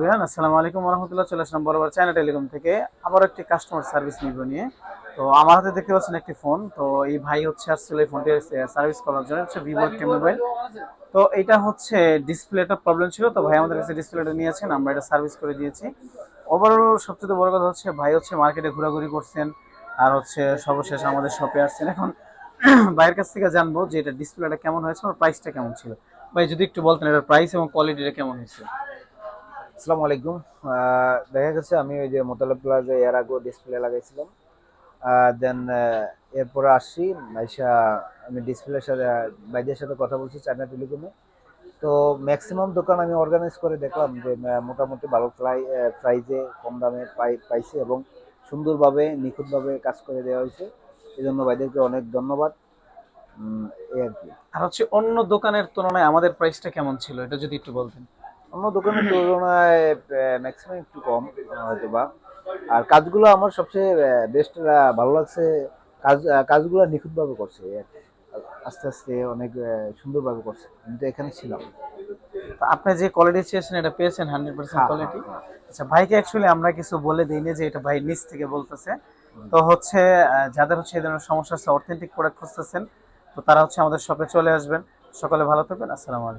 আসসালামু আলাইকুম রহমতুল্লাহ। চলে আসলাম বরাবর চায়না টেলিকম থেকে আবার একটি কাস্টমার সার্ভিস নিব নিয়ে। তো আমার হাতে দেখতে পাচ্ছেন একটি ফোন। তো এই ভাই হচ্ছে আসলে এই ফোনটি সার্ভিস করার জন্য, হচ্ছে ভিভো একটি মোবাইল। তো এটা হচ্ছে ডিসপ্লেটা প্রবলেম ছিল, তো ভাই আমাদের কাছে ডিসপ্লেটা নিয়েছেন, আমরা এটা সার্ভিস করে দিয়েছি। ওভারঅল সবচেয়ে বড় কথা হচ্ছে ভাই হচ্ছে মার্কেটে ঘোরাঘুরি করছেন, আর হচ্ছে সর্বশেষ আমাদের শপে আসছেন। এখন ভাইয়ের কাছ থেকে জানবো যে এটা ডিসপ্লেটা কেমন হয়েছে, আর প্রাইসটা কেমন ছিল। ভাই যদি একটু বলতেন এটার প্রাইস এবং কোয়ালিটিটা কেমন হয়েছে। আসসালামু আলাইকুম। দেখা গেছে আমি ওই যে মোতালেব প্লাজা এর আগেও ডিসপ্লে লাগাইছিলাম। দেন এরপরে আসছি আইসা আমি ডিসপ্লের সাথে ভাইদের সাথে কথা বলছি চায়না টেলিকমে। তো ম্যাক্সিমাম দোকান আমি অর্গানাইজ করে দেখলাম যে মোটামুটি ভালো প্রাইজে কম দামে পাইছি এবং সুন্দরভাবে নিখুঁতভাবে কাজ করে দেওয়া হয়েছে। এই জন্য ভাইদেরকে অনেক ধন্যবাদ। এই আর কি। আর হচ্ছে অন্য দোকানের তুলনায় আমাদের প্রাইসটা কেমন ছিল, এটা যদি একটু বলতেন। অন্য দোকানের তুলনায় ম্যাক্সিমাম একটু কম হয়তো বা। আর কাজগুলো আমার সবচেয়ে বেস্ট ভালো লাগছে। কাজগুলো নিখুঁতভাবে করছে এই আর কি। আস্তে আস্তে অনেক সুন্দরভাবে করছে, আমি তো এখানে ছিলাম। তো আপনি যে কোয়ালিটি চেয়েছেন এটা পেয়েছেন 100% হ্যাঁ, হ্যাঁ, কোয়ালিটি। হ্যাঁ। আচ্ছা, ভাইকে অ্যাকচুয়ালি আমরা কিছু বলে দিইনি যে এটা ভাই নিচ থেকে বলতেছে। তো হচ্ছে যাদের হচ্ছে এই ধরনের সমস্যা আছে, অথেন্টিক প্রোডাক্ট খুঁজতেছেন, তো তারা হচ্ছে আমাদের শপে চলে আসবেন। সকালে ভালো থাকবেন। আসসালামু আলাইকুম।